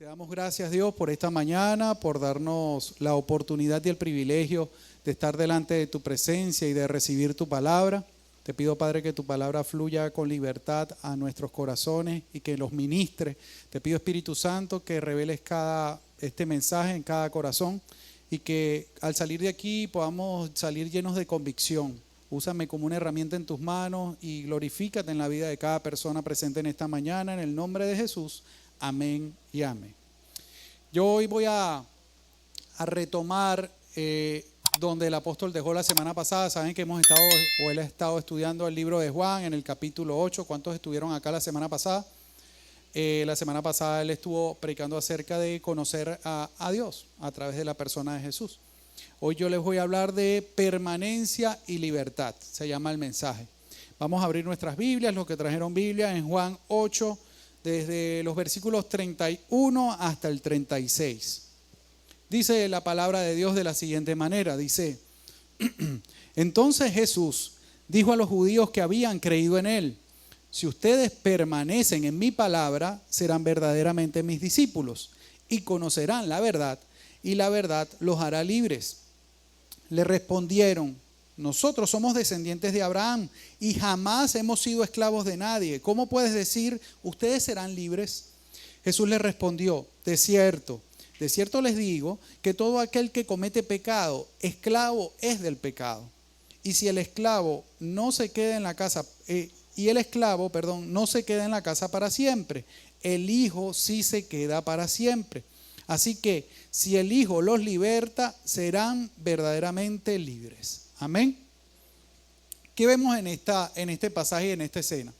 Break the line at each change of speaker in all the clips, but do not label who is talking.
Te damos gracias, Dios, por esta mañana, por darnos la oportunidad y el privilegio de estar delante de tu presencia y de recibir tu palabra. Te pido, Padre, que tu palabra fluya con libertad a nuestros corazones y que los ministre. Te pido, Espíritu Santo, que reveles este mensaje en cada corazón y que al salir de aquí podamos salir llenos de convicción. Úsame como una herramienta en tus manos y glorifícate en la vida de cada persona presente en esta mañana, en el nombre de Jesús. Amén y amén. Yo hoy voy a retomar donde el apóstol dejó la semana pasada. Saben que él ha estado estudiando el libro de Juan en el capítulo 8. ¿Cuántos estuvieron acá la semana pasada? La semana pasada él estuvo predicando acerca de conocer a Dios a través de la persona de Jesús. Hoy yo les voy a hablar de permanencia y libertad, se llama el mensaje. Vamos a abrir nuestras Biblias, los que trajeron Biblia, en Juan 8, desde los versículos 31 hasta el 36. Dice la palabra de Dios de la siguiente manera, dice: Entonces Jesús dijo a los judíos que habían creído en él: si ustedes permanecen en mi palabra, serán verdaderamente mis discípulos y conocerán la verdad, y la verdad los hará libres. Le respondieron: nosotros somos descendientes de Abraham y jamás hemos sido esclavos de nadie. ¿Cómo puedes decir, ustedes serán libres? Jesús les respondió: de cierto les digo que todo aquel que comete pecado, esclavo es del pecado. Y si el esclavo no se queda en la casa, no se queda en la casa para siempre, el Hijo sí se queda para siempre. Así que si el Hijo los liberta, serán verdaderamente libres. Amén. ¿Qué vemos en este pasaje y en esta escena?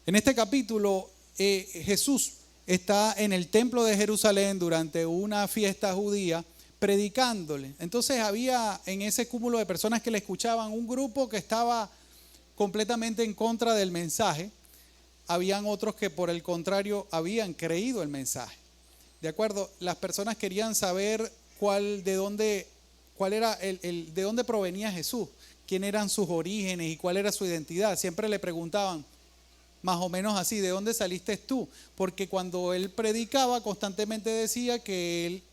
En este capítulo, Jesús está en el templo de Jerusalén durante una fiesta judía predicándole. Entonces había en ese cúmulo de personas que le escuchaban un grupo que estaba completamente en contra del mensaje. Habían otros que por el contrario habían creído el mensaje. ¿De acuerdo? Las personas querían saber de dónde provenía Jesús, quién eran sus orígenes y cuál era su identidad. Siempre le preguntaban más o menos así: ¿de dónde saliste tú? Porque cuando él predicaba constantemente decía que él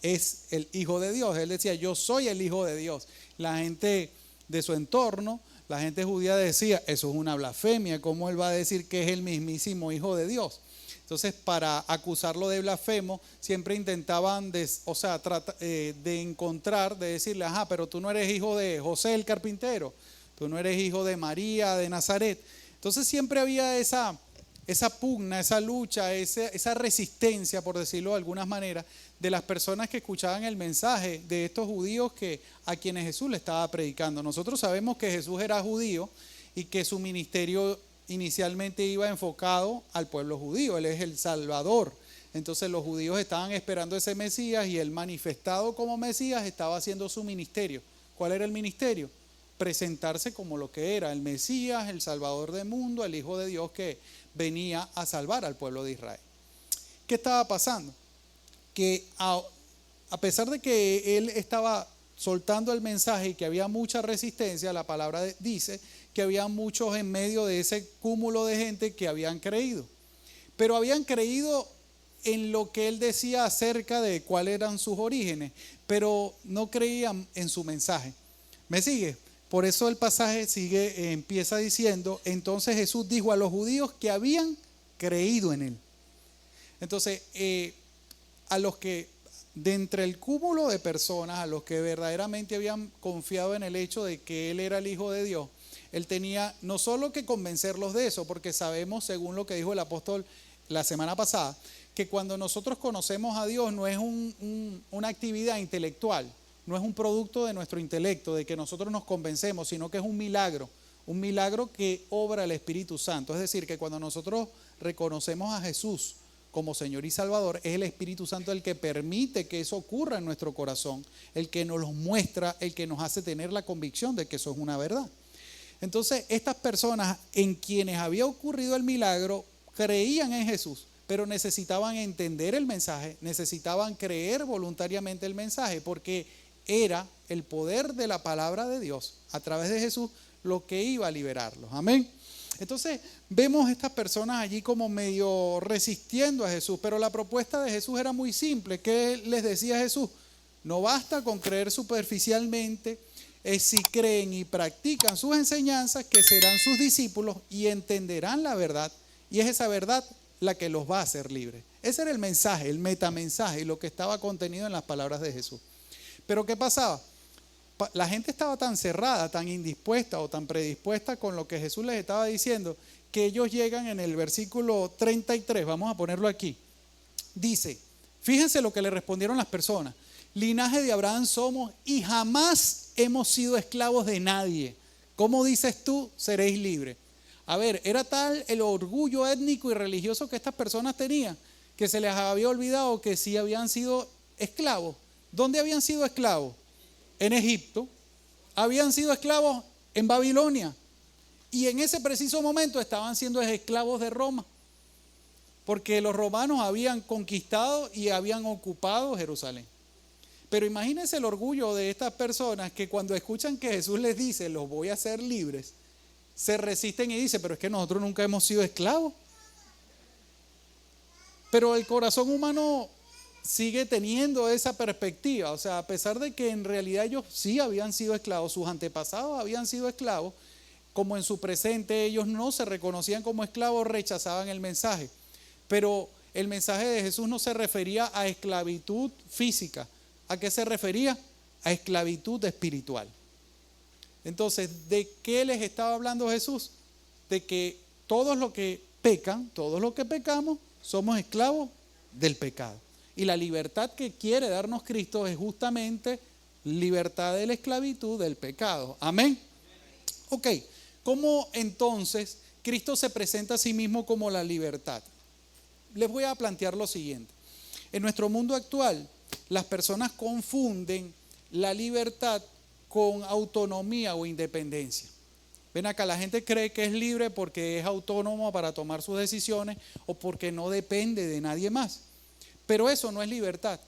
es el Hijo de Dios. Él decía: yo soy el Hijo de Dios. La gente de su entorno, la gente judía decía: eso es una blasfemia, ¿cómo él va a decir que es el mismísimo Hijo de Dios? Entonces, para acusarlo de blasfemo, siempre intentaban de decirle: ajá, pero tú no eres hijo de José el carpintero, tú no eres hijo de María de Nazaret. Entonces siempre había esa pugna, esa lucha, esa resistencia, por decirlo de alguna manera, de las personas que escuchaban el mensaje de estos judíos a quienes Jesús le estaba predicando. Nosotros sabemos que Jesús era judío y que su ministerio inicialmente iba enfocado al pueblo judío. Él es el Salvador. Entonces los judíos estaban esperando ese Mesías y él, manifestado como Mesías, estaba haciendo su ministerio. ¿Cuál era el ministerio? Presentarse como lo que era: el Mesías, el Salvador del mundo, el Hijo de Dios que venía a salvar al pueblo de Israel. ¿Qué estaba pasando? Que a pesar de que él estaba soltando el mensaje y que había mucha resistencia, la palabra dice que había muchos en medio de ese cúmulo de gente que habían creído. Pero habían creído en lo que él decía acerca de cuáles eran sus orígenes, pero no creían en su mensaje. ¿Me sigue? Por eso el pasaje empieza diciendo: entonces Jesús dijo a los judíos que habían creído en él. Entonces, a los que de entre el cúmulo de personas, a los que verdaderamente habían confiado en el hecho de que él era el Hijo de Dios, él tenía no solo que convencerlos de eso, porque sabemos, según lo que dijo el apóstol la semana pasada, que cuando nosotros conocemos a Dios no es una actividad intelectual, no es un producto de nuestro intelecto, de que nosotros nos convencemos, sino que es un milagro que obra el Espíritu Santo. Es decir, que cuando nosotros reconocemos a Jesús como Señor y Salvador, es el Espíritu Santo el que permite que eso ocurra en nuestro corazón, el que nos lo muestra, el que nos hace tener la convicción de que eso es una verdad. Entonces, estas personas en quienes había ocurrido el milagro creían en Jesús, pero necesitaban entender el mensaje, necesitaban creer voluntariamente el mensaje, porque era el poder de la palabra de Dios a través de Jesús lo que iba a liberarlos. Amén. Entonces vemos estas personas allí como medio resistiendo a Jesús, pero la propuesta de Jesús era muy simple. ¿Qué les decía Jesús? No basta con creer superficialmente, es si creen y practican sus enseñanzas que serán sus discípulos y entenderán la verdad, y es esa verdad la que los va a hacer libres. Ese era el mensaje, el metamensaje y lo que estaba contenido en las palabras de Jesús. Pero ¿qué pasaba? La gente estaba tan cerrada, tan indispuesta o tan predispuesta con lo que Jesús les estaba diciendo, que ellos llegan en el versículo 33, vamos a ponerlo aquí. Dice, fíjense lo que le respondieron las personas: linaje de Abraham somos y jamás hemos sido esclavos de nadie. ¿Cómo dices tú, seréis libres? A ver, era tal el orgullo étnico y religioso que estas personas tenían, que se les había olvidado que sí habían sido esclavos. ¿Dónde habían sido esclavos? En Egipto. Habían sido esclavos en Babilonia. Y en ese preciso momento estaban siendo esclavos de Roma. Porque los romanos habían conquistado y habían ocupado Jerusalén. Pero imagínense el orgullo de estas personas que cuando escuchan que Jesús les dice, los voy a hacer libres, se resisten y dicen, pero es que nosotros nunca hemos sido esclavos. Pero el corazón humano sigue teniendo esa perspectiva. O sea, a pesar de que en realidad ellos sí habían sido esclavos, sus antepasados habían sido esclavos, como en su presente ellos no se reconocían como esclavos, rechazaban el mensaje. Pero el mensaje de Jesús no se refería a esclavitud física. ¿A qué se refería? A esclavitud espiritual. Entonces, ¿de qué les estaba hablando Jesús? De que todos los que pecan, todos los que pecamos, somos esclavos del pecado. Y la libertad que quiere darnos Cristo es justamente libertad de la esclavitud del pecado. Amén. Ok, ¿cómo entonces Cristo se presenta a sí mismo como la libertad? Les voy a plantear lo siguiente. En nuestro mundo actual, las personas confunden la libertad con autonomía o independencia. Ven acá, la gente cree que es libre porque es autónomo para tomar sus decisiones o porque no depende de nadie más. Pero eso no es libertad.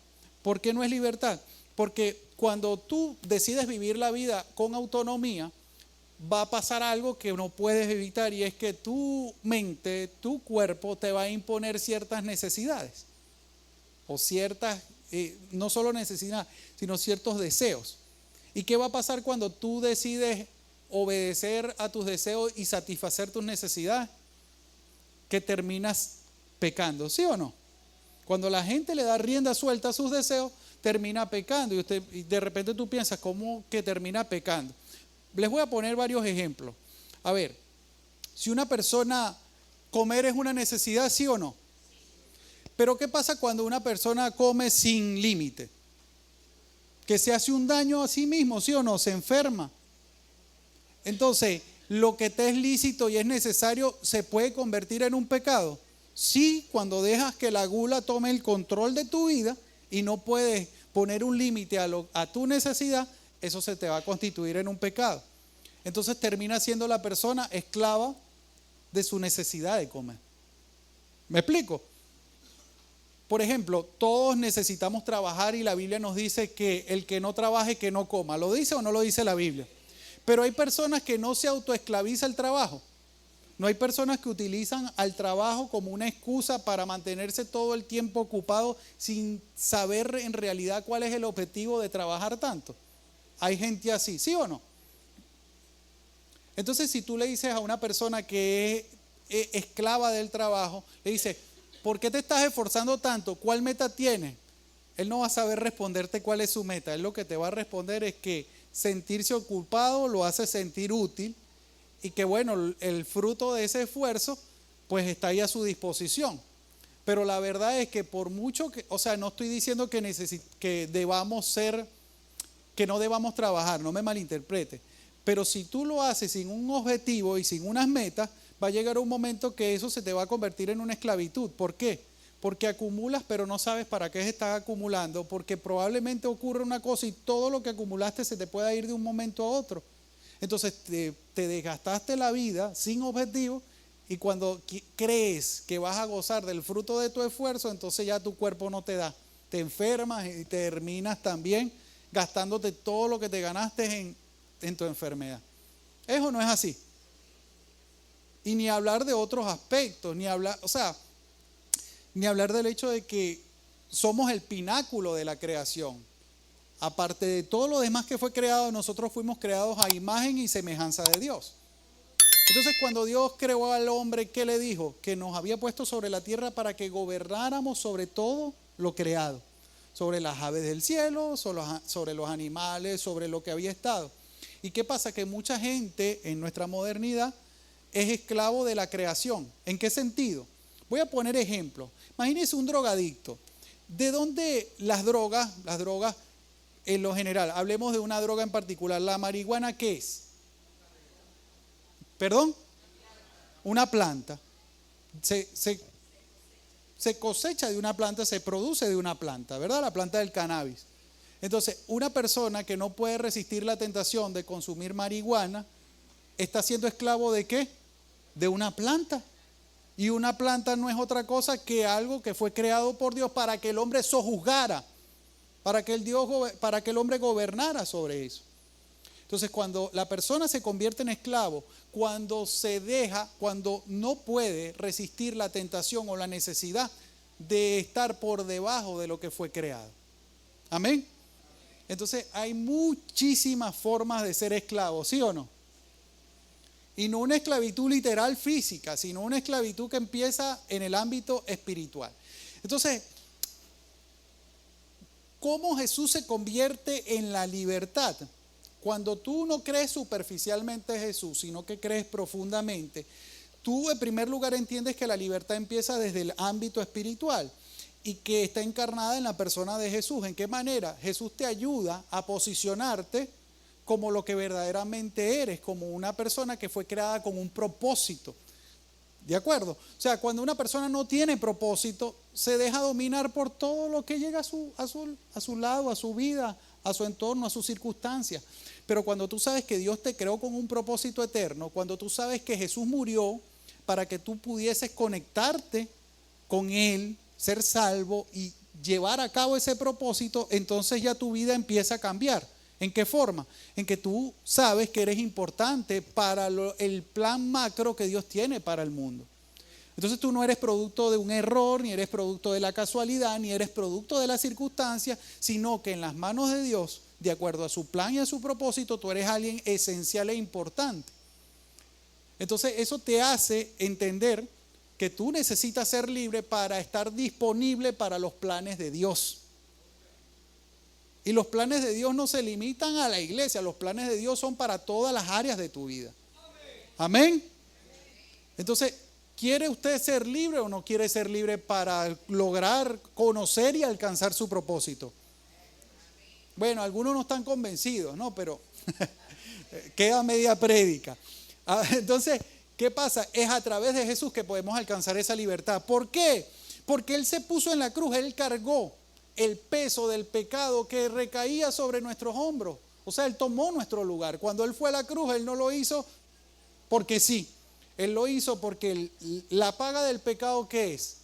¿Por qué no es libertad? Porque cuando tú decides vivir la vida con autonomía, va a pasar algo que no puedes evitar, y es que tu mente, tu cuerpo te va a imponer ciertas necesidades o ciertas, no solo necesidades, sino ciertos deseos. ¿Y qué va a pasar cuando tú decides obedecer a tus deseos y satisfacer tus necesidades? Que terminas pecando, ¿sí o no? Cuando la gente le da rienda suelta a sus deseos, termina pecando. Y de repente tú piensas, ¿cómo que termina pecando? Les voy a poner varios ejemplos. A ver, si una persona, comer es una necesidad, ¿sí o no? Pero ¿qué pasa cuando una persona come sin límite? Que se hace un daño a sí mismo, ¿sí o no? Se enferma. Entonces, lo que te es lícito y es necesario, ¿se puede convertir en un pecado? Sí, cuando dejas que la gula tome el control de tu vida y no puedes poner un límite a tu necesidad, eso se te va a constituir en un pecado. Entonces termina siendo la persona esclava de su necesidad de comer. ¿Me explico? Por ejemplo, todos necesitamos trabajar y la Biblia nos dice que el que no trabaje, que no coma. ¿Lo dice o no lo dice la Biblia? Pero hay personas que no se autoesclaviza el trabajo. No hay personas que utilizan al trabajo como una excusa para mantenerse todo el tiempo ocupado sin saber en realidad cuál es el objetivo de trabajar tanto. Hay gente así, ¿sí o no? Entonces, si tú le dices a una persona que es esclava del trabajo, le dices, ¿por qué te estás esforzando tanto? ¿Cuál meta tienes? Él no va a saber responderte cuál es su meta. Él lo que te va a responder es que sentirse ocupado lo hace sentir útil y que bueno, el fruto de ese esfuerzo pues está ahí a su disposición. Pero la verdad es que por mucho que, o sea, no estoy diciendo que debamos ser, que no debamos trabajar, no me malinterprete. Pero si tú lo haces sin un objetivo y sin unas metas, va a llegar un momento que eso se te va a convertir en una esclavitud. ¿Por qué? Porque acumulas pero no sabes para qué se está acumulando, porque probablemente ocurre una cosa y todo lo que acumulaste se te pueda ir de un momento a otro. Entonces te desgastaste la vida sin objetivo y cuando crees que vas a gozar del fruto de tu esfuerzo, entonces ya tu cuerpo no te da. Te enfermas y terminas también gastándote todo lo que te ganaste en tu enfermedad. ¿Es o no es así? Y ni hablar de otros aspectos, ni hablar del hecho de que somos el pináculo de la creación. Aparte de todo lo demás que fue creado, nosotros fuimos creados a imagen y semejanza de Dios. Entonces, cuando Dios creó al hombre, ¿qué le dijo? Que nos había puesto sobre la tierra para que gobernáramos sobre todo lo creado. Sobre las aves del cielo, sobre los animales, sobre lo que había estado. ¿Y qué pasa? Que mucha gente en nuestra modernidad es esclavo de la creación. ¿En qué sentido? Voy a poner ejemplos. Imagínense un drogadicto. ¿De dónde las drogas en lo general? Hablemos de una droga en particular. ¿La marihuana qué es? ¿Perdón? Una planta. Se cosecha de una planta, se produce de una planta, ¿verdad? La planta del cannabis. Entonces, una persona que no puede resistir la tentación de consumir marihuana, ¿está siendo esclavo de qué? De una planta. Y una planta no es otra cosa que algo que fue creado por Dios para que el hombre sojuzgara, para que el hombre gobernara sobre eso. Entonces, cuando la persona se convierte en esclavo, cuando no puede resistir la tentación o la necesidad de estar por debajo de lo que fue creado. Amén. Entonces, hay muchísimas formas de ser esclavo, ¿sí o no? Y no una esclavitud literal física, sino una esclavitud que empieza en el ámbito espiritual. Entonces, ¿cómo Jesús se convierte en la libertad? Cuando tú no crees superficialmente en Jesús, sino que crees profundamente, tú en primer lugar entiendes que la libertad empieza desde el ámbito espiritual y que está encarnada en la persona de Jesús. ¿En qué manera? Jesús te ayuda a posicionarte como lo que verdaderamente eres, como una persona que fue creada con un propósito. ¿De acuerdo? O sea, cuando una persona no tiene propósito, se deja dominar por todo lo que llega a su lado, a su vida, a su entorno, a sus circunstancias. Pero cuando tú sabes que Dios te creó con un propósito eterno, cuando tú sabes que Jesús murió para que tú pudieses conectarte con Él, ser salvo y llevar a cabo ese propósito, entonces ya tu vida empieza a cambiar. ¿En qué forma? En que tú sabes que eres importante para el plan macro que Dios tiene para el mundo. Entonces tú no eres producto de un error, ni eres producto de la casualidad, ni eres producto de las circunstancias, sino que en las manos de Dios, de acuerdo a su plan y a su propósito, tú eres alguien esencial e importante. Entonces eso te hace entender que tú necesitas ser libre para estar disponible para los planes de Dios. Y los planes de Dios no se limitan a la iglesia, los planes de Dios son para todas las áreas de tu vida. Amén. Entonces, ¿quiere usted ser libre o no quiere ser libre para lograr conocer y alcanzar su propósito? Bueno, algunos no están convencidos, ¿no? Pero queda media prédica. Entonces, ¿qué pasa? Es a través de Jesús que podemos alcanzar esa libertad. ¿Por qué? Porque Él se puso en la cruz, Él cargó el peso del pecado que recaía sobre nuestros hombros. O sea, Él tomó nuestro lugar. Cuando Él fue a la cruz, Él no lo hizo porque sí. Él lo hizo porque la paga del pecado, ¿qué es?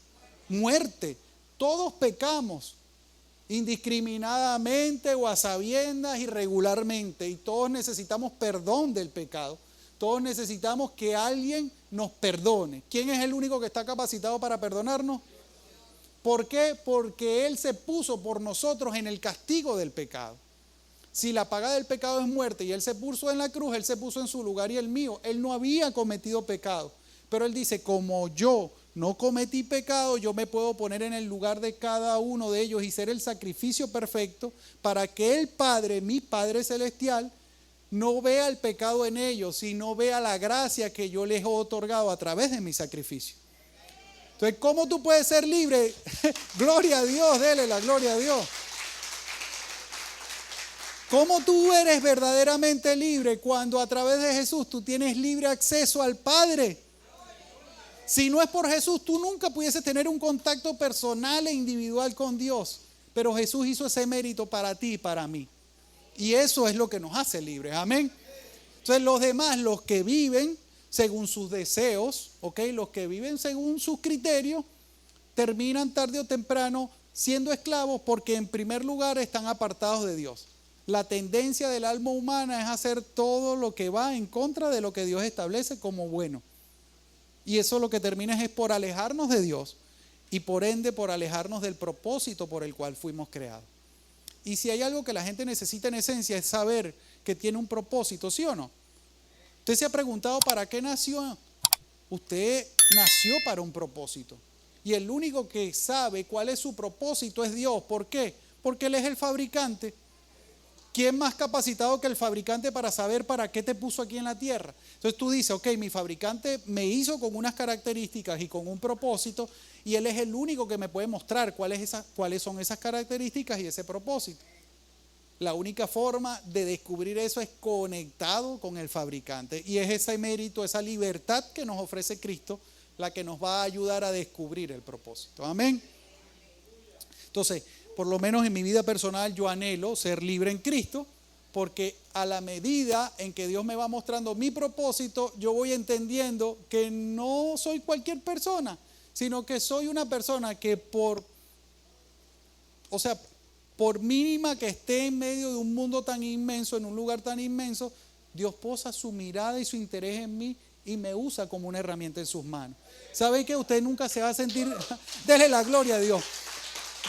Muerte. Todos pecamos indiscriminadamente o a sabiendas, irregularmente, y todos necesitamos perdón del pecado. Todos necesitamos que alguien nos perdone. ¿Quién es el único que está capacitado para perdonarnos? ¿Por qué? Porque Él se puso por nosotros en el castigo del pecado. Si la paga del pecado es muerte y Él se puso en la cruz, Él se puso en su lugar y el mío. Él no había cometido pecado. Pero Él dice, como yo no cometí pecado, yo me puedo poner en el lugar de cada uno de ellos y ser el sacrificio perfecto para que el Padre, mi Padre Celestial, no vea el pecado en ellos, sino vea la gracia que yo les he otorgado a través de mi sacrificio. Entonces, ¿cómo tú puedes ser libre? Gloria a Dios, dele la gloria a Dios. ¿Cómo tú eres verdaderamente libre cuando a través de Jesús tú tienes libre acceso al Padre? Si no es por Jesús, tú nunca pudieses tener un contacto personal e individual con Dios. Pero Jesús hizo ese mérito para ti y para mí. Y eso es lo que nos hace libres. Amén. Entonces los demás, los que viven según sus deseos, los que viven según sus criterios, terminan tarde o temprano siendo esclavos porque en primer lugar están apartados de Dios. La tendencia del alma humana es hacer todo lo que va en contra de lo que Dios establece como bueno. Y eso lo que termina es por alejarnos de Dios y por ende por alejarnos del propósito por el cual fuimos creados. Y si hay algo que la gente necesita en esencia es saber que tiene un propósito, ¿sí o no? Usted se ha preguntado ¿para qué nació? Usted nació para un propósito. Y el único que sabe cuál es su propósito es Dios. ¿Por qué? Porque Él es el fabricante. ¿Quién más capacitado que el fabricante para saber para qué te puso aquí en la tierra? Entonces tú dices, ok, mi fabricante me hizo con unas características y con un propósito, y Él es el único que me puede mostrar cuáles son esas características y ese propósito. La única forma de descubrir eso es conectado con el fabricante. Y es ese mérito, esa libertad que nos ofrece Cristo, la que nos va a ayudar a descubrir el propósito. Amén. Entonces, por lo menos en mi vida personal, yo anhelo ser libre en Cristo, porque a la medida en que Dios me va mostrando mi propósito, yo voy entendiendo que no soy cualquier persona, sino que soy una persona que por mínima que esté en medio de un mundo tan inmenso, en un lugar tan inmenso, Dios posa su mirada y su interés en mí y me usa como una herramienta en sus manos. ¿Sabe que usted nunca se va a sentir? Dele la gloria a Dios.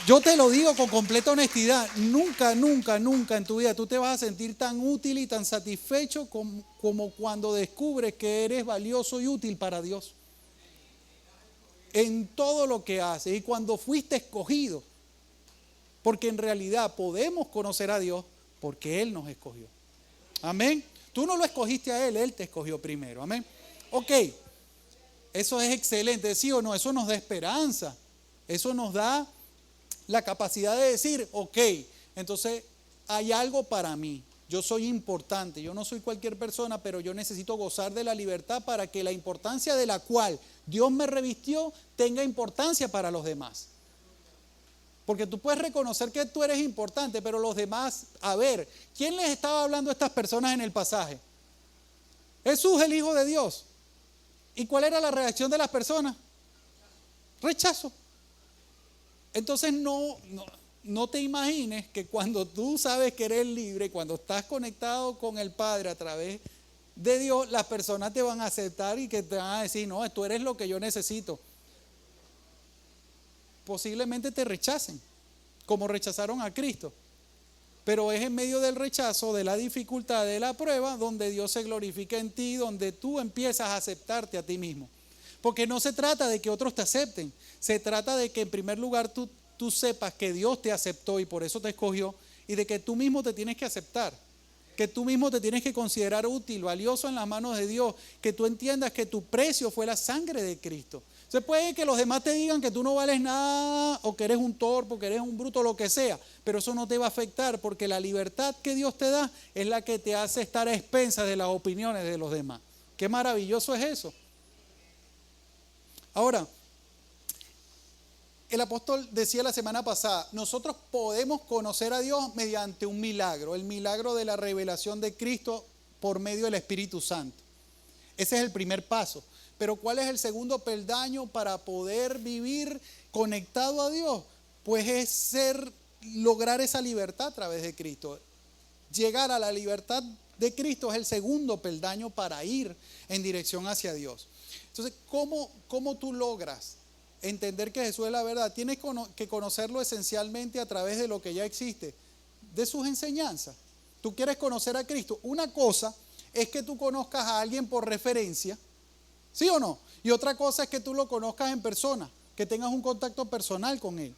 Yo te lo digo con completa honestidad, nunca en tu vida tú te vas a sentir tan útil y tan satisfecho como cuando descubres que eres valioso y útil para Dios. En todo lo que haces y cuando fuiste escogido. Porque en realidad podemos conocer a Dios porque Él nos escogió. Amén. Tú no lo escogiste a Él, Él te escogió primero. Amén. Ok, eso es excelente, ¿sí o no? Eso nos da esperanza. Eso nos da la capacidad de decir, ok, entonces hay algo para mí. Yo soy importante, yo no soy cualquier persona, pero yo necesito gozar de la libertad para que la importancia de la cual Dios me revistió tenga importancia para los demás. Porque tú puedes reconocer que tú eres importante, pero los demás, a ver, ¿quién les estaba hablando a estas personas en el pasaje? Jesús, el Hijo de Dios. ¿Y cuál era la reacción de las personas? Rechazo. Entonces no te imagines que cuando tú sabes que eres libre, cuando estás conectado con el Padre a través de Dios, las personas te van a aceptar y que te van a decir, no, tú eres lo que yo necesito. Posiblemente te rechacen, como rechazaron a Cristo. Pero es en medio del rechazo, de la dificultad, de la prueba, donde Dios se glorifica en ti, donde tú empiezas a aceptarte a ti mismo. Porque no se trata de que otros te acepten, se trata de que en primer lugar tú sepas que Dios te aceptó y por eso te escogió, y de que tú mismo te tienes que aceptar, que tú mismo te tienes que considerar útil, valioso en las manos de Dios, que tú entiendas que tu precio fue la sangre de Cristo. Se puede que los demás te digan que tú no vales nada o que eres un torpe, que eres un bruto, lo que sea, pero eso no te va a afectar porque la libertad que Dios te da es la que te hace estar a expensas de las opiniones de los demás. Qué maravilloso es eso. Ahora, el apóstol decía la semana pasada, nosotros podemos conocer a Dios mediante un milagro, el milagro de la revelación de Cristo por medio del Espíritu Santo. Ese es el primer paso. Pero ¿cuál es el segundo peldaño para poder vivir conectado a Dios? Pues es lograr esa libertad a través de Cristo. Llegar a la libertad de Cristo es el segundo peldaño para ir en dirección hacia Dios. Entonces, ¿cómo tú logras entender que Jesús es la verdad? Tienes que conocerlo esencialmente a través de lo que ya existe, de sus enseñanzas. Tú quieres conocer a Cristo. Una cosa es que tú conozcas a alguien por referencia, ¿sí o no? Y otra cosa es que tú lo conozcas en persona, que tengas un contacto personal con él.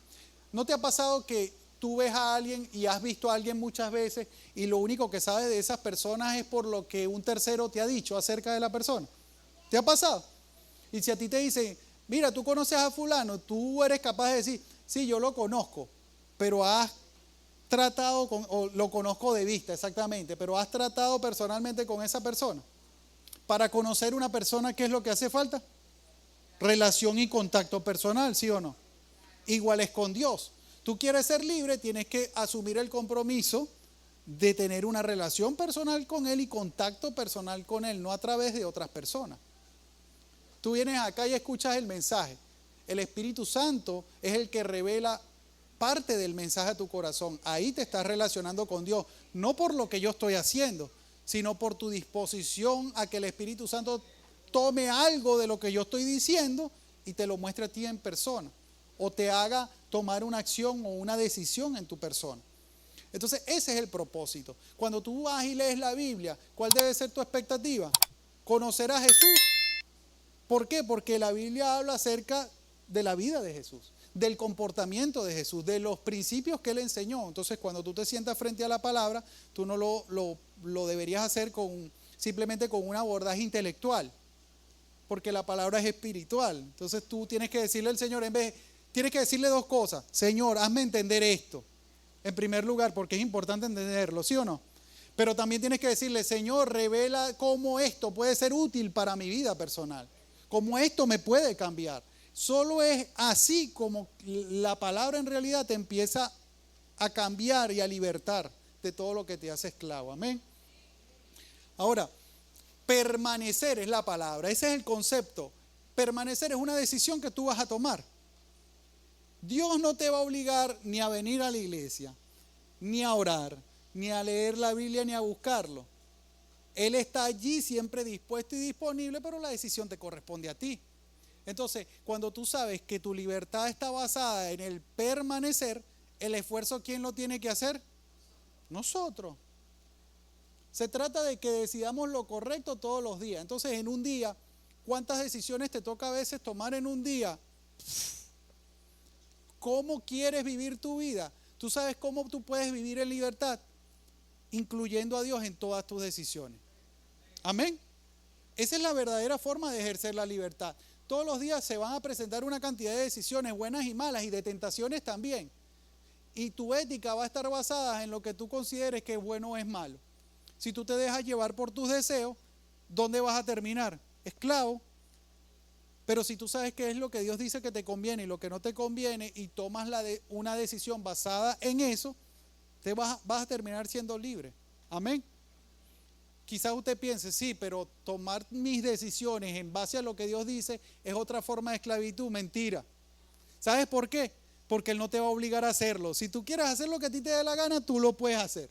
¿No te ha pasado que tú ves a alguien y has visto a alguien muchas veces y lo único que sabes de esas personas es por lo que un tercero te ha dicho acerca de la persona? ¿Te ha pasado? Y si a ti te dicen, mira, tú conoces a fulano, tú eres capaz de decir, sí, yo lo conozco, pero has tratado o lo conozco de vista, exactamente, pero has tratado personalmente con esa persona. Para conocer una persona, ¿qué es lo que hace falta? Relación y contacto personal, ¿sí o no? Igual es con Dios. Tú quieres ser libre, tienes que asumir el compromiso de tener una relación personal con Él y contacto personal con Él, no a través de otras personas. Tú vienes acá y escuchas el mensaje. El Espíritu Santo es el que revela parte del mensaje a tu corazón. Ahí te estás relacionando con Dios, no por lo que yo estoy haciendo, sino por tu disposición a que el Espíritu Santo tome algo de lo que yo estoy diciendo y te lo muestre a ti en persona, o te haga tomar una acción o una decisión en tu persona. Entonces ese es el propósito. Cuando tú vas y lees la Biblia, ¿cuál debe ser tu expectativa? Conocer a Jesús. ¿Por qué? Porque la Biblia habla acerca de la vida de Jesús, del comportamiento de Jesús, de los principios que Él enseñó. Entonces cuando tú te sientas frente a la palabra, tú no lo deberías hacer simplemente con un abordaje intelectual, porque la palabra es espiritual. Entonces tú tienes que decirle al Señor, tienes que decirle dos cosas. Señor, hazme entender esto, en primer lugar, porque es importante entenderlo, ¿sí o no? Pero también tienes que decirle, Señor, revela cómo esto puede ser útil para mi vida personal, cómo esto me puede cambiar. Solo es así como la palabra en realidad te empieza a cambiar y a libertar de todo lo que te hace esclavo. Amén. Ahora, permanecer es la palabra, ese es el concepto. Permanecer es una decisión que tú vas a tomar. Dios no te va a obligar ni a venir a la iglesia, ni a orar, ni a leer la Biblia, ni a buscarlo. Él está allí siempre dispuesto y disponible, pero la decisión te corresponde a ti. Entonces, cuando tú sabes que tu libertad está basada en el permanecer, el esfuerzo, ¿quién lo tiene que hacer? Nosotros. Se trata de que decidamos lo correcto todos los días. Entonces, en un día, ¿cuántas decisiones te toca a veces tomar en un día? ¿Cómo quieres vivir tu vida? ¿Tú sabes cómo tú puedes vivir en libertad? Incluyendo a Dios en todas tus decisiones. Amén. Esa es la verdadera forma de ejercer la libertad. Todos los días se van a presentar una cantidad de decisiones buenas y malas y de tentaciones también. Y tu ética va a estar basada en lo que tú consideres que es bueno o es malo. Si tú te dejas llevar por tus deseos, ¿dónde vas a terminar? Esclavo. Pero si tú sabes qué es lo que Dios dice que te conviene y lo que no te conviene y tomas una decisión basada en eso, vas a terminar siendo libre. Amén. Quizás usted piense, sí, pero tomar mis decisiones en base a lo que Dios dice es otra forma de esclavitud. Mentira. ¿Sabes por qué? Porque Él no te va a obligar a hacerlo. Si tú quieres hacer lo que a ti te dé la gana, tú lo puedes hacer.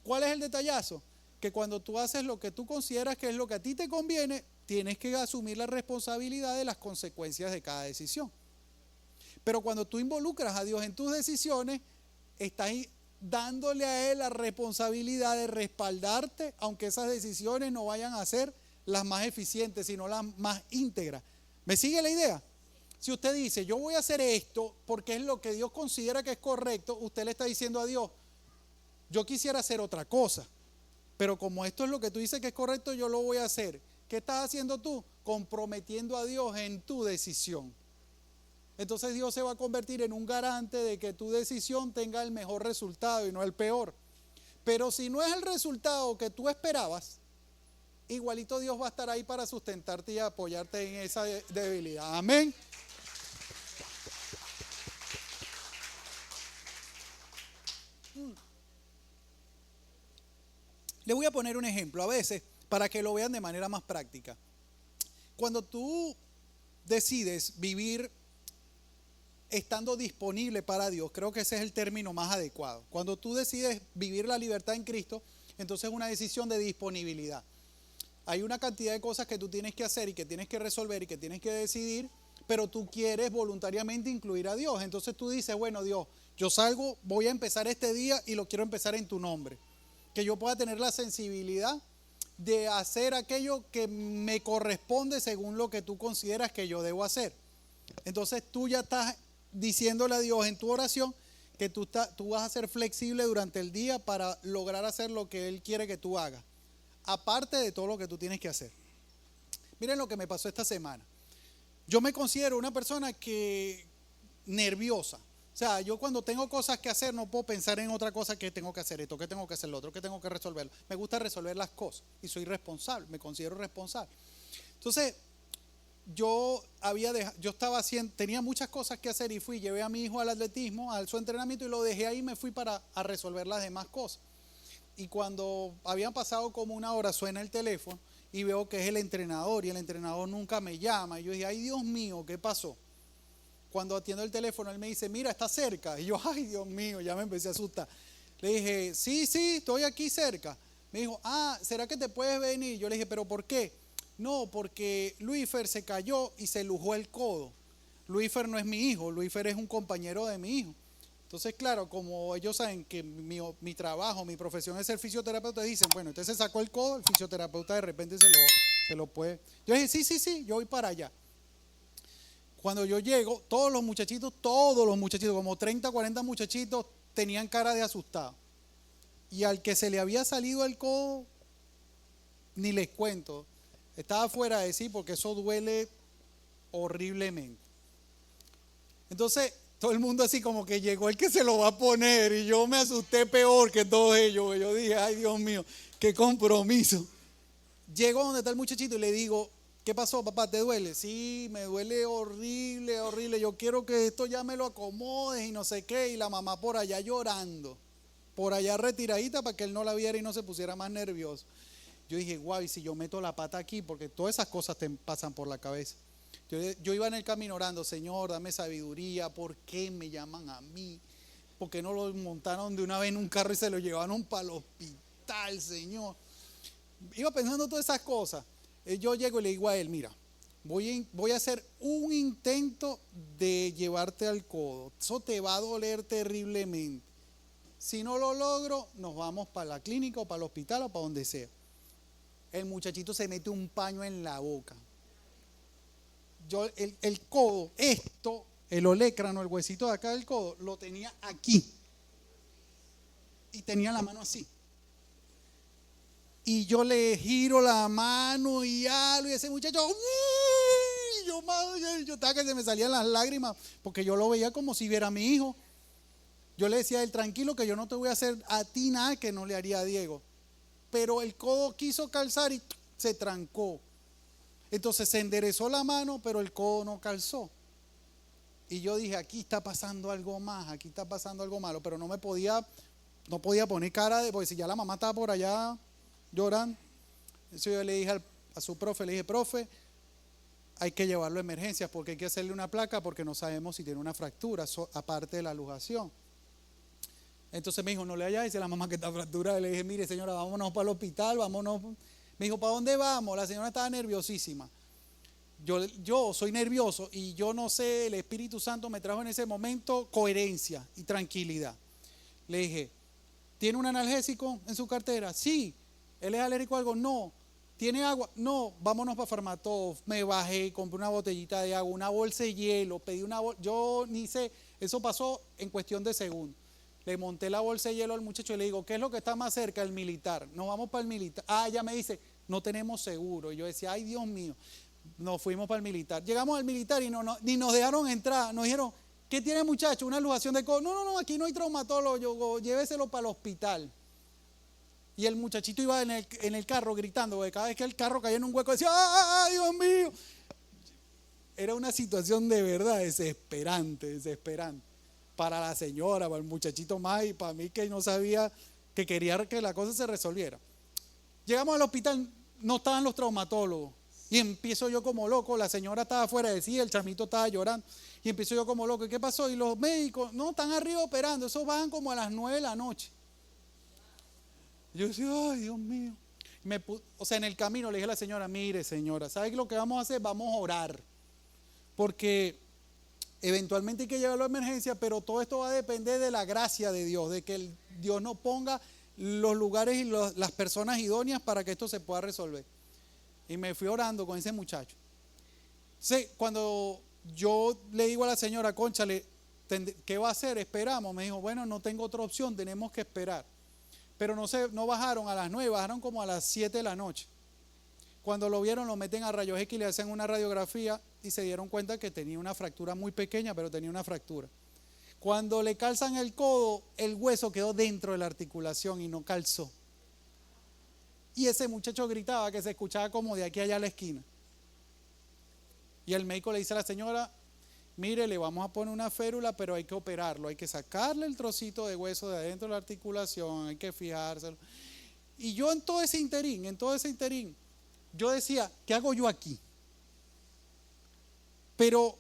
¿Cuál es el detallazo? Que cuando tú haces lo que tú consideras que es lo que a ti te conviene, tienes que asumir la responsabilidad de las consecuencias de cada decisión. Pero cuando tú involucras a Dios en tus decisiones, estás dándole a Él la responsabilidad de respaldarte, aunque esas decisiones no vayan a ser las más eficientes, sino las más íntegras. ¿Me sigue la idea? Si usted dice, yo voy a hacer esto porque es lo que Dios considera que es correcto, usted le está diciendo a Dios, yo quisiera hacer otra cosa, pero como esto es lo que tú dices que es correcto, yo lo voy a hacer. ¿Qué estás haciendo tú? Comprometiendo a Dios en tu decisión. Entonces Dios se va a convertir en un garante de que tu decisión tenga el mejor resultado y no el peor. Pero si no es el resultado que tú esperabas, igualito Dios va a estar ahí para sustentarte y apoyarte en esa debilidad. Amén. Le voy a poner un ejemplo a veces para que lo vean de manera más práctica. Cuando tú decides vivir estando disponible para Dios, creo que ese es el término más adecuado. Cuando tú decides vivir la libertad en Cristo, entonces es una decisión de disponibilidad. Hay una cantidad de cosas que tú tienes que hacer y que tienes que resolver y que tienes que decidir, pero tú quieres voluntariamente incluir a Dios. Entonces tú dices, bueno, Dios, yo salgo, voy a empezar este día y lo quiero empezar en tu nombre. Que yo pueda tener la sensibilidad de hacer aquello que me corresponde según lo que tú consideras que yo debo hacer. Entonces tú ya estás diciéndole a Dios en tu oración que tú vas a ser flexible durante el día para lograr hacer lo que Él quiere que tú hagas, aparte de todo lo que tú tienes que hacer. Miren lo que me pasó esta semana. Yo me considero una persona nerviosa. O sea, yo cuando tengo cosas que hacer no puedo pensar en otra cosa, que tengo que hacer esto, que tengo que hacer lo otro, que tengo que resolverlo. Me gusta resolver las cosas y soy responsable, me considero responsable. Entonces, tenía muchas cosas que hacer y llevé a mi hijo al atletismo, a su entrenamiento y lo dejé ahí y me fui a resolver las demás cosas. Y cuando habían pasado como una hora, suena el teléfono y veo que es el entrenador y el entrenador nunca me llama. Y yo dije, ay Dios mío, ¿qué pasó? Cuando atiendo el teléfono, él me dice, mira, está cerca. Y yo, ay Dios mío, ya me empecé a asustar. Le dije, sí, estoy aquí cerca. Me dijo, ¿será que te puedes venir? Yo le dije, ¿pero por qué? No, porque Luífer se cayó y se lujó el codo. Luífer no es mi hijo, Luífer es un compañero de mi hijo. Entonces, claro, como ellos saben que mi trabajo, mi profesión es ser fisioterapeuta, dicen, bueno, entonces sacó el codo, el fisioterapeuta de repente se lo puede. Yo dije, sí, yo voy para allá. Cuando yo llego, todos los muchachitos, como 30, 40 muchachitos, tenían cara de asustado. Y al que se le había salido el codo, ni les cuento, estaba fuera de sí porque eso duele horriblemente. Entonces, todo el mundo así como que llegó el que se lo va a poner y yo me asusté peor que todos ellos. Yo dije, ay Dios mío, qué compromiso. Llego donde está el muchachito y le digo, ¿qué pasó, papá? ¿Te duele? Sí, me duele horrible, horrible. Yo quiero que esto ya me lo acomodes y no sé qué. Y la mamá por allá llorando, por allá retiradita para que él no la viera y no se pusiera más nervioso. Yo dije, guau, y si yo meto la pata aquí, porque todas esas cosas te pasan por la cabeza. Yo iba en el camino orando, Señor, dame sabiduría, ¿por qué me llaman a mí? ¿Por qué no lo montaron de una vez en un carro y se lo llevaron para el hospital, Señor? Iba pensando todas esas cosas. Yo llego y le digo a él, mira, voy a hacer un intento de llevarte al codo. Eso te va a doler terriblemente. Si no lo logro, nos vamos para la clínica o para el hospital o para donde sea. El muchachito se mete un paño en la boca. Yo el codo, el olecrano, el huesito de acá del codo, lo tenía aquí. Y tenía la mano así. Y yo le giro la mano y algo, y ese muchacho, ¡uy! Yo estaba que se me salían las lágrimas, porque yo lo veía como si viera a mi hijo. Yo le decía a él, tranquilo, que yo no te voy a hacer a ti nada que no le haría a Diego. Pero el codo quiso calzar y se trancó. Entonces se enderezó la mano, pero el codo no calzó. Y yo dije, aquí está pasando algo más, aquí está pasando algo malo, pero no podía poner cara de, porque si ya la mamá estaba por allá llorando. Entonces yo le dije a su profe, le dije, profe, hay que llevarlo a emergencias porque hay que hacerle una placa porque no sabemos si tiene una fractura, aparte de la luxación. Entonces me dijo, no le vayas a decir a la mamá que está fracturada. Y le dije, mire señora, vámonos para el hospital, vámonos. Me dijo, ¿para dónde vamos? La señora estaba nerviosísima. Yo soy nervioso y yo no sé, el Espíritu Santo me trajo en ese momento coherencia y tranquilidad. Le dije, ¿tiene un analgésico en su cartera? Sí. ¿Él es alérgico a algo? No. ¿Tiene agua? No. Vámonos para Farmatodo. Me bajé, compré una botellita de agua, una bolsa de hielo, pedí una bolsa. Yo ni sé, eso pasó en cuestión de segundos. Le monté la bolsa de hielo al muchacho y le digo, ¿qué es lo que está más cerca? El militar. Nos vamos para el militar. Ella me dice, no tenemos seguro. Y yo decía, ay Dios mío. Nos fuimos para el militar. Llegamos al militar y ni nos dejaron entrar. Nos dijeron, ¿qué tiene muchacho? ¿Una luxación de codo? No, aquí no hay traumatólogo. Yo, lléveselo para el hospital. Y el muchachito iba en el carro gritando, porque cada vez que el carro caía en un hueco decía, ¡ay, Dios mío! Era una situación de verdad desesperante. Para la señora, para el muchachito más y para mí que no sabía, que quería que la cosa se resolviera. Llegamos al hospital, no estaban los traumatólogos. Y empiezo yo como loco, la señora estaba fuera de sí, el chamito estaba llorando. Y empiezo yo como loco, ¿y qué pasó? Y los médicos, no, están arriba operando, esos van como a las 9 de la noche. Yo decía, ay Dios mío. En el camino le dije a la señora, mire señora, ¿sabe lo que vamos a hacer? Vamos a orar. Porque eventualmente hay que llevarlo a emergencia, pero todo esto va a depender de la gracia de Dios, de que Dios nos ponga los lugares y las personas idóneas para que esto se pueda resolver. Y me fui orando con ese muchacho. Cuando yo le digo a la señora, cónchale, ¿qué va a hacer? Esperamos. Me dijo, bueno, no tengo otra opción, tenemos que esperar. Pero no bajaron a las 9, bajaron como a las 7 de la noche. Cuando lo vieron, lo meten a rayos X, le hacen una radiografía y se dieron cuenta que tenía una fractura muy pequeña, pero tenía una fractura. Cuando le calzan el codo, el hueso quedó dentro de la articulación y no calzó. Y ese muchacho gritaba que se escuchaba como de aquí allá a la esquina. Y el médico le dice a la señora, mire, le vamos a poner una férula, pero hay que operarlo, hay que sacarle el trocito de hueso de adentro de la articulación, hay que fijárselo. Y yo en todo ese interín, yo decía, ¿qué hago yo aquí? Pero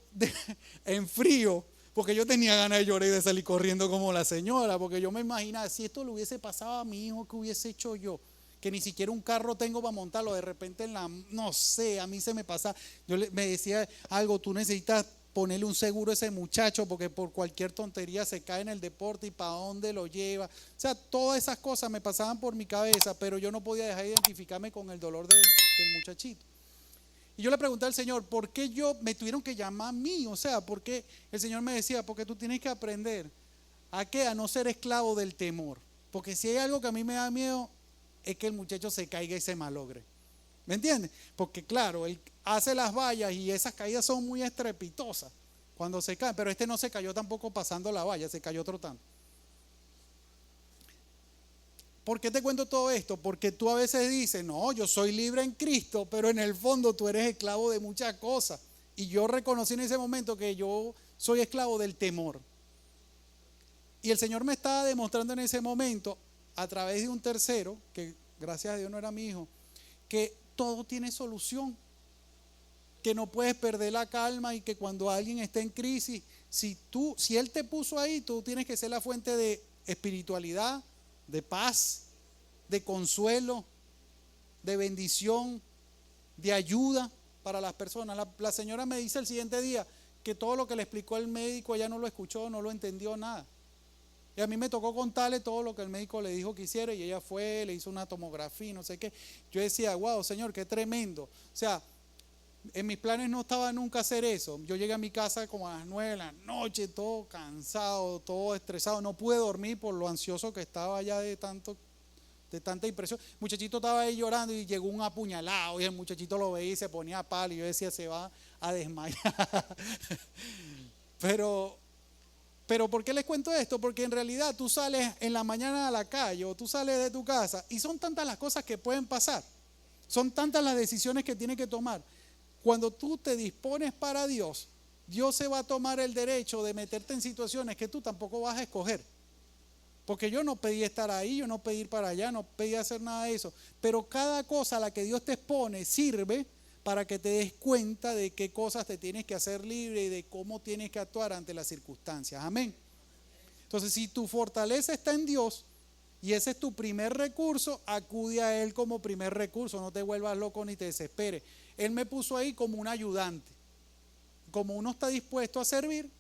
en frío, porque yo tenía ganas de llorar y de salir corriendo como la señora, porque yo me imaginaba, si esto le hubiese pasado a mi hijo, ¿qué hubiese hecho yo? que ni siquiera un carro tengo para montarlo, de repente no sé, a mí se me pasa, me decía algo, tú necesitas ponerle un seguro a ese muchacho porque por cualquier tontería se cae en el deporte y para dónde lo lleva. O sea, todas esas cosas me pasaban por mi cabeza, pero yo no podía dejar de identificarme con el dolor del muchachito. Y yo le pregunté al Señor, ¿por qué me tuvieron que llamar a mí? O sea, ¿por qué? El Señor me decía, porque tú tienes que aprender a no ser esclavo del temor. Porque si hay algo que a mí me da miedo, es que el muchacho se caiga y se malogre. ¿Me entiendes? Porque claro, él hace las vallas y esas caídas son muy estrepitosas cuando se cae, pero este no se cayó tampoco pasando la valla, se cayó trotando. ¿Por qué te cuento todo esto? Porque tú a veces dices, no, yo soy libre en Cristo, pero en el fondo tú eres esclavo de muchas cosas. Y yo reconocí en ese momento que yo soy esclavo del temor. Y el Señor me estaba demostrando en ese momento, a través de un tercero, que gracias a Dios no era mi hijo, que todo tiene solución, que no puedes perder la calma y que cuando alguien está en crisis, si Él te puso ahí, tú tienes que ser la fuente de espiritualidad, de paz, de consuelo, de bendición, de ayuda para las personas. La señora me dice el siguiente día que todo lo que le explicó el médico ella no lo escuchó, no lo entendió nada. Y a mí me tocó contarle todo lo que el médico le dijo que hiciera y ella fue, le hizo una tomografía, no sé qué. Yo decía, wow, Señor, qué tremendo. O sea, en mis planes no estaba nunca hacer eso. Yo llegué a mi casa como a las 9 de la noche, todo cansado, todo estresado. No pude dormir por lo ansioso que estaba ya de tanta impresión. El muchachito estaba ahí llorando y llegó un apuñalado y el muchachito lo veía y se ponía a palo y yo decía, se va a desmayar. Pero ¿por qué les cuento esto? Porque en realidad tú sales en la mañana a la calle o tú sales de tu casa y son tantas las cosas que pueden pasar. Son tantas las decisiones que tienes que tomar. Cuando tú te dispones para Dios, Dios se va a tomar el derecho de meterte en situaciones que tú tampoco vas a escoger. Porque yo no pedí estar ahí, yo no pedí ir para allá, no pedí hacer nada de eso. Pero cada cosa a la que Dios te expone sirve para que te des cuenta de qué cosas te tienes que hacer libre y de cómo tienes que actuar ante las circunstancias. Amén. Entonces, si tu fortaleza está en Dios y ese es tu primer recurso, acude a Él como primer recurso. No te vuelvas loco ni te desesperes. Él me puso ahí como un ayudante. Como uno está dispuesto a servir,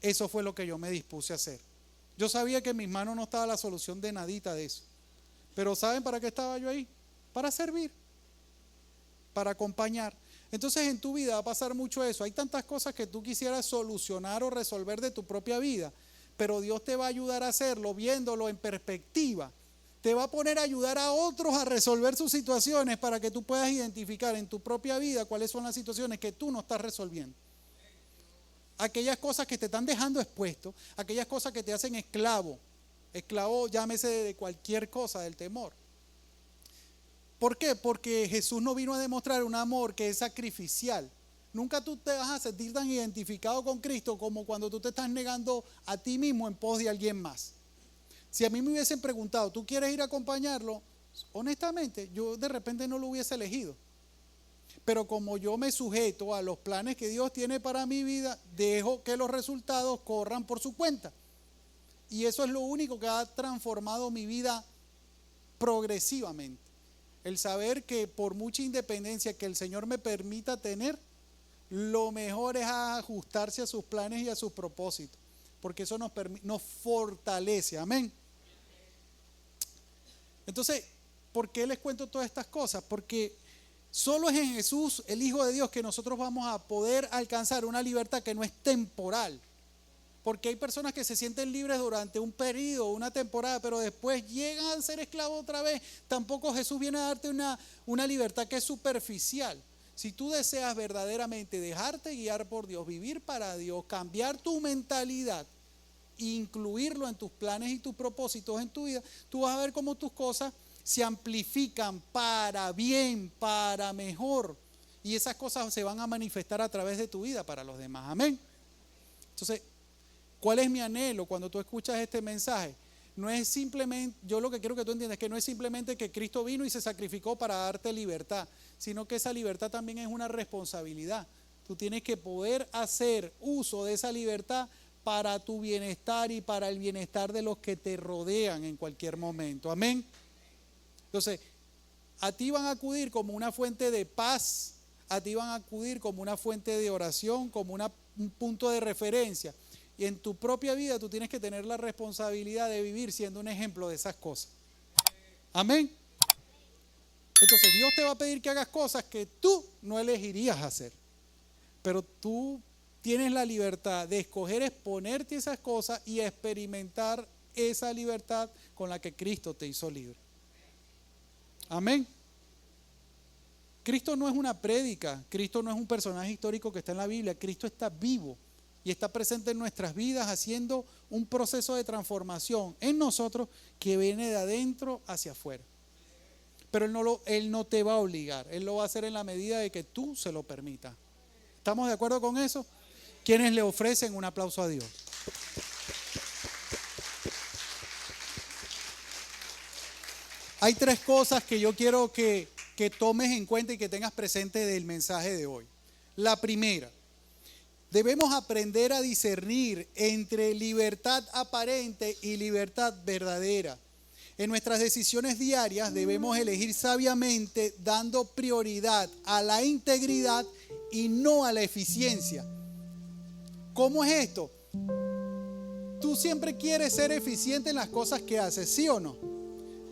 eso fue lo que yo me dispuse a hacer. Yo sabía que en mis manos no estaba la solución de nadita de eso. Pero ¿saben para qué estaba yo ahí? Para servir, para acompañar. Entonces en tu vida va a pasar mucho eso. Hay tantas cosas que tú quisieras solucionar o resolver de tu propia vida, pero Dios te va a ayudar a hacerlo viéndolo en perspectiva. Te va a poner a ayudar a otros a resolver sus situaciones para que tú puedas identificar en tu propia vida cuáles son las situaciones que tú no estás resolviendo. Aquellas cosas que te están dejando expuesto, aquellas cosas que te hacen esclavo, llámese de cualquier cosa, del temor. ¿Por qué? Porque Jesús no vino a demostrar un amor que es sacrificial. Nunca tú te vas a sentir tan identificado con Cristo como cuando tú te estás negando a ti mismo en pos de alguien más. Si a mí me hubiesen preguntado, ¿tú quieres ir a acompañarlo? Honestamente, yo de repente no lo hubiese elegido. Pero como yo me sujeto a los planes que Dios tiene para mi vida, dejo que los resultados corran por su cuenta. Y eso es lo único que ha transformado mi vida progresivamente. El saber que por mucha independencia que el Señor me permita tener, lo mejor es ajustarse a sus planes y a sus propósitos. Porque eso nos fortalece. Amén. Entonces, ¿por qué les cuento todas estas cosas? Porque solo es en Jesús, el Hijo de Dios, que nosotros vamos a poder alcanzar una libertad que no es temporal. Porque hay personas que se sienten libres durante un periodo, una temporada, pero después llegan a ser esclavos otra vez. Tampoco Jesús viene a darte una libertad que es superficial. Si tú deseas verdaderamente dejarte guiar por Dios, vivir para Dios, cambiar tu mentalidad, incluirlo en tus planes y tus propósitos en tu vida, tú vas a ver cómo tus cosas se amplifican para bien, para mejor. Y esas cosas se van a manifestar a través de tu vida para los demás. Amén. Entonces, ¿cuál es mi anhelo cuando tú escuchas este mensaje? No es simplemente, yo lo que quiero que tú entiendas es que no es simplemente que Cristo vino y se sacrificó para darte libertad, sino que esa libertad también es una responsabilidad. Tú tienes que poder hacer uso de esa libertad para tu bienestar y para el bienestar de los que te rodean en cualquier momento. Amén. Entonces, a ti van a acudir como una fuente de paz, a ti van a acudir como una fuente de oración, como un punto de referencia. Y en tu propia vida tú tienes que tener la responsabilidad de vivir siendo un ejemplo de esas cosas. Amén. Entonces Dios te va a pedir que hagas cosas que tú no elegirías hacer. Pero tú tienes la libertad de escoger exponerte esas cosas y experimentar esa libertad con la que Cristo te hizo libre. Amén. Cristo no es una prédica, Cristo no es un personaje histórico que está en la Biblia, Cristo está vivo y está presente en nuestras vidas haciendo un proceso de transformación en nosotros que viene de adentro hacia afuera. Pero Él no te va a obligar, Él lo va a hacer en la medida de que tú se lo permitas. ¿Estamos de acuerdo con eso? ¿Quiénes le ofrecen un aplauso a Dios? Hay 3 cosas que yo quiero que tomes en cuenta y que tengas presente del mensaje de hoy. La primera, debemos aprender a discernir entre libertad aparente y libertad verdadera. En nuestras decisiones diarias debemos elegir sabiamente, dando prioridad a la integridad y no a la eficiencia. ¿Cómo es esto? Tú siempre quieres ser eficiente en las cosas que haces, ¿sí o no?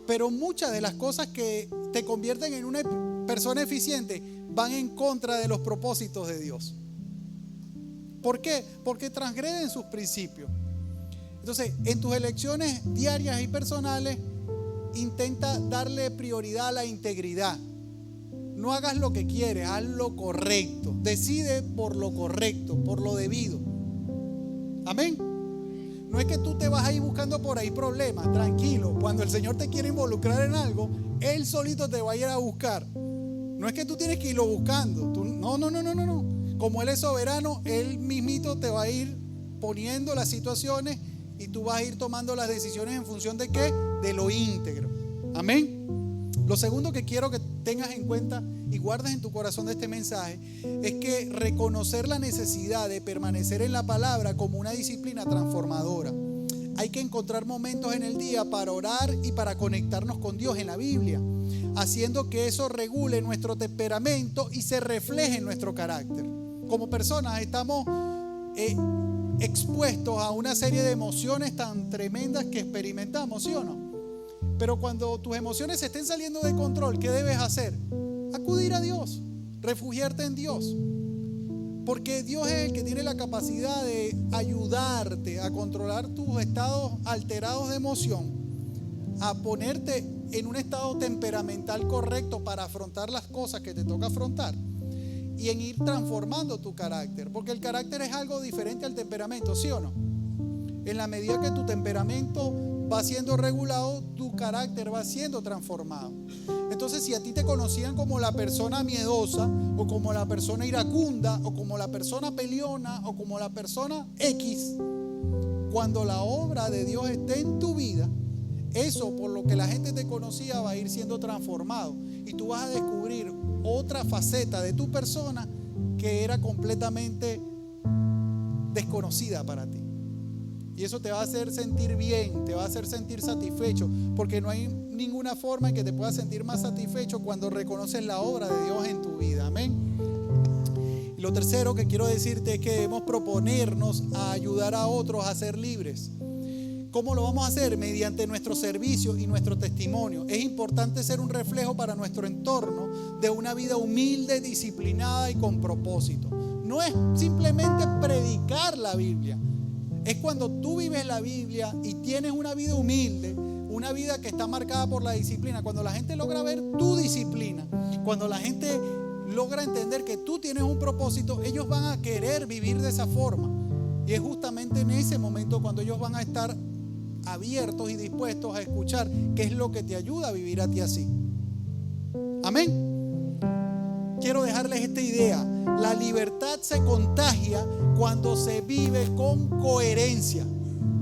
Pero muchas de las cosas que te convierten en una persona eficiente van en contra de los propósitos de Dios. ¿Por qué? Porque transgreden sus principios. Entonces, en tus elecciones diarias y personales, intenta darle prioridad a la integridad. No hagas lo que quieres, haz lo correcto. Decide por lo correcto, por lo debido. Amén. No es que tú te vas a ir buscando por ahí problemas, tranquilo. Cuando el Señor te quiere involucrar en algo, Él solito te va a ir a buscar. No es que tú tienes que irlo buscando. No. Como Él es soberano, Él mismito te va a ir poniendo las situaciones y tú vas a ir tomando las decisiones en función de ¿qué? De lo íntegro. Amén. Lo segundo que quiero que tengas en cuenta y guardes en tu corazón de este mensaje es que reconocer la necesidad de permanecer en la palabra como una disciplina transformadora. Hay que encontrar momentos en el día para orar y para conectarnos con Dios en la Biblia, haciendo que eso regule nuestro temperamento y se refleje en nuestro carácter. Como personas estamos expuestos a una serie de emociones tan tremendas que experimentamos, ¿sí o no? Pero cuando tus emociones se estén saliendo de control, ¿qué debes hacer? Acudir a Dios, refugiarte en Dios. Porque Dios es el que tiene la capacidad de ayudarte a controlar tus estados alterados de emoción, a ponerte en un estado temperamental correcto para afrontar las cosas que te toca afrontar y en ir transformando tu carácter. Porque el carácter es algo diferente al temperamento, ¿sí o no? En la medida que tu temperamento va siendo regulado, tu carácter va siendo transformado. Entonces, si a ti te conocían como la persona miedosa, o como la persona iracunda, o como la persona peleona, o como la persona X, cuando la obra de Dios esté en tu vida, eso por lo que la gente te conocía va a ir siendo transformado. Y tú vas a descubrir otra faceta de tu persona que era completamente desconocida para ti. Y eso te va a hacer sentir bien, te va a hacer sentir satisfecho, porque no hay ninguna forma en que te puedas sentir más satisfecho cuando reconoces la obra de Dios en tu vida. Amén. Y lo tercero que quiero decirte es que debemos proponernos a ayudar a otros a ser libres. ¿Cómo lo vamos a hacer? Mediante nuestro servicio y nuestro testimonio. Es importante ser un reflejo para nuestro entorno de una vida humilde, disciplinada y con propósito. No es simplemente predicar la Biblia. Es cuando tú vives la Biblia y tienes una vida humilde, una vida que está marcada por la disciplina. Cuando la gente logra ver tu disciplina, cuando la gente logra entender que tú tienes un propósito, ellos van a querer vivir de esa forma. Y es justamente en ese momento cuando ellos van a estar abiertos y dispuestos a escuchar qué es lo que te ayuda a vivir a ti así. Amén. Quiero dejarles esta idea. La libertad se contagia cuando se vive con coherencia.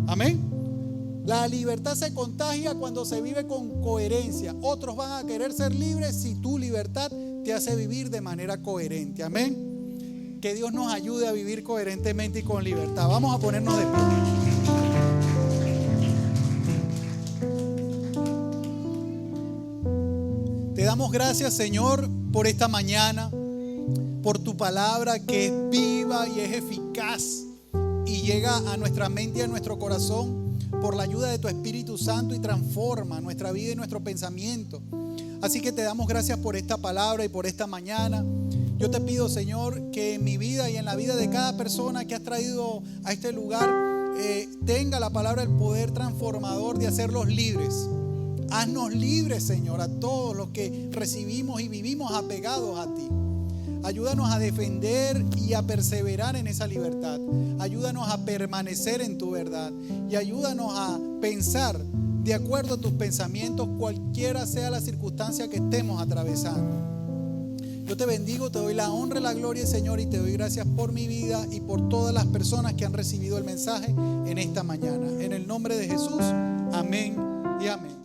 Amén. La libertad se contagia cuando se vive con coherencia. Otros van a querer ser libres si tu libertad te hace vivir de manera coherente. Amén. Que Dios nos ayude a vivir coherentemente y con libertad. Vamos a ponernos de pie. Te damos gracias, Señor, por esta mañana, por tu palabra que es viva y es eficaz y llega a nuestra mente y a nuestro corazón por la ayuda de tu Espíritu Santo y transforma nuestra vida y nuestro pensamiento. Así que te damos gracias por esta palabra y por esta mañana. Yo te pido, Señor, que en mi vida y en la vida de cada persona que has traído a este lugar tenga la palabra el poder transformador de hacerlos libres. Haznos libres, Señor, a todos los que recibimos y vivimos apegados a ti. Ayúdanos a defender y a perseverar en esa libertad. Ayúdanos a permanecer en tu verdad y ayúdanos a pensar de acuerdo a tus pensamientos, cualquiera sea la circunstancia que estemos atravesando. Yo te bendigo, te doy la honra y la gloria, Señor, y te doy gracias por mi vida y por todas las personas que han recibido el mensaje en esta mañana. En el nombre de Jesús, amén y amén.